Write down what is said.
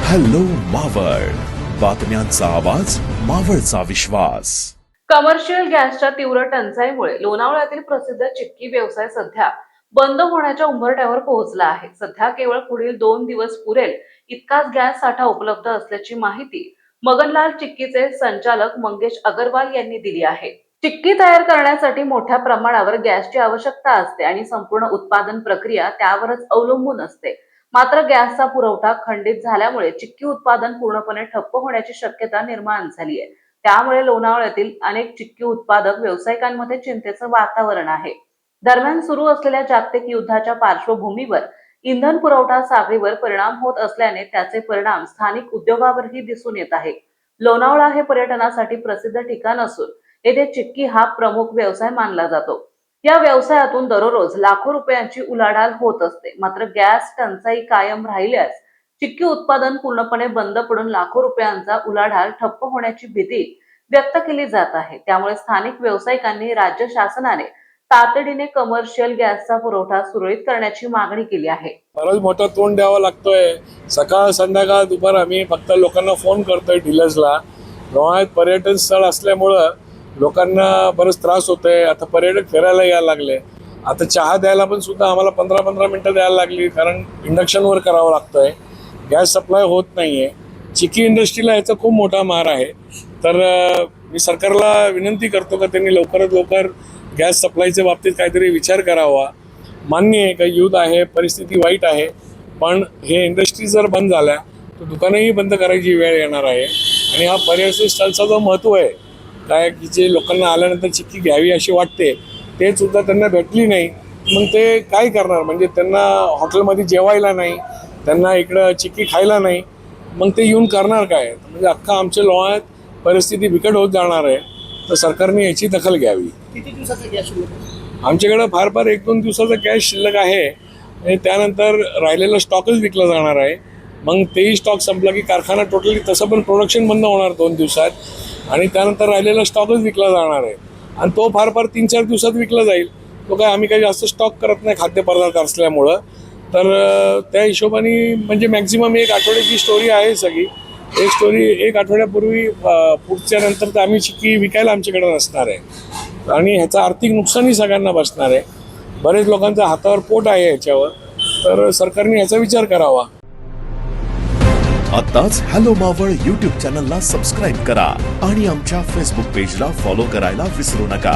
Hello Maval, बातम्यांचा आवाज, मावळचा विश्वास. Commercial गॅसच्या तीव्र टंचाईमुळे लोणावळ्यातील प्रसिद्ध चिक्की व्यवसाय सध्या बंद होण्याच्या उंबरठ्यावर पोहोचला आहे. सध्या केवळ पुढील 2 दिवस पुरेल इतकाच गॅस साठा उपलब्ध असल्याची माहिती मगनलाल चिक्कीचे संचालक मंगेश अगरवाल यांनी दिली आहे. चिक्की तयार करण्यासाठी मोठ्या प्रमाणावर गॅसची आवश्यकता असते आणि संपूर्ण उत्पादन प्रक्रिया त्यावरच अवलंबून असते. मात्र गॅसचा पुरवठा खंडित झाल्यामुळे चिक्की उत्पादन पूर्णपणे ठप्प होण्याची शक्यता निर्माण झाली आहे. त्यामुळे लोणावळ्यातील अनेक चिक्की उत्पादक व्यावसायिकांमध्ये चिंतेचं वातावरण आहे. दरम्यान सुरू असलेल्या जागतिक युद्धाच्या पार्श्वभूमीवर इंधन पुरवठा साखळीवर परिणाम होत असल्याने त्याचे परिणाम स्थानिक उद्योगावरही दिसून येत आहे. लोणावळा हे पर्यटनासाठी प्रसिद्ध ठिकाण असून येथे चिक्की हा प्रमुख व्यवसाय मानला जातो. या व्यवसायातून दररोज लाखो रुपयांची उलाढाल होत असते. मात्र गॅस टंचाई कायम राहिल्यास चिक्की उत्पादन पूर्णपणे बंद पडून लाखो रुपयांचा उलाढाल ठप्प होण्याची भीती व्यक्त केली जात आहे. त्यामुळे स्थानिक व्यावसायिकांनी राज्य शासनाने तातडीने कमर्शियल गॅसचा पुरवठा सुरळीत करण्याची मागणी केली आहे. बरंच मोठा तोंड द्यावा लागतोय. सकाळ संध्याकाळ दुपार आम्ही फक्त लोकांना फोन करतोय डीलर्सला. लोणावळ्यात पर्यटन स्थळ असल्यामुळं लोकांना बरंच त्रास होतोय. आता पर्यटक फिरायला यायला लागले. आता चहा द्यायला पण सुद्धा आम्हाला 15-15 मिनिटं द्यायला लागली, कारण इंडक्शनवर करावं लागतंय. गॅस सप्लाय होत नाहीये. चिक्की इंडस्ट्रीला याचा खूप मोठा मार आहे. तर मी सरकारला विनंती करतो का त्यांनी लवकरात लवकर गॅस सप्लायच्या बाबतीत काहीतरी विचार करावा. मान्य आहे का युद्ध आहे, परिस्थिती वाईट आहे, पण हे इंडस्ट्री जर बंद झाल्या तर दुकानंही बंद करायची वेळ येणार आहे. आणि हा पर्यटन स्थळचा जो महत्त्व आहे काय, की जे लोकांना आल्यानंतर चिक्की घ्यावी अशी वाटते, ते सुद्धा त्यांना भेटली नाही. मग ते काय करणार? म्हणजे त्यांना हॉटेलमध्ये जेवायला नाही, त्यांना इकडं चिक्की खायला नाही, मग ते येऊन करणार काय? म्हणजे अख्खा आमच्या लोणावळ्यात परिस्थिती बिकट होत जाणार आहे. तर सरकारने याची दखल घ्यावी. किती दिवसाचा गॅस शिल्लक? आमच्याकडं फार फार 1-2 दिवसाचा गॅस शिल्लक आहे आणि त्यानंतर राहिलेला स्टॉकच विकला जाणार आहे. मग तेही स्टॉक संपला की कारखाना टोटली, तसं पण प्रोडक्शन बंद होणार 2 दिवसात, आणि त्यानंतर राहिलेला स्टॉकच विकला जाणार आहे. आणि तो फार फार 3-4 दिवसात विकला जाईल. तो काय आम्ही काही जास्त स्टॉक करत नाही खाद्यपदार्थ असल्यामुळं. तर त्या हिशोबाने म्हणजे मॅक्झिमम 1 आठवड्याची स्टोरी आहे सगळी. एक स्टोरी 1 आठवड्यापूर्वी पुढच्या नंतर तर आम्ही चिक्की विकायला आमच्याकडे नसणार आहे आणि ह्याचं आर्थिक नुकसानही सगळ्यांना बसणार आहे. बरेच लोकांच्या हातावर पोट आहे याच्यावर. तर सरकारने ह्याचा विचार करावा. आताच हॅलो मावळ YouTube चॅनलला सबस्क्राईब करा आणि आमच्या फेसबुक पेजला फॉलो करायला विसरू नका.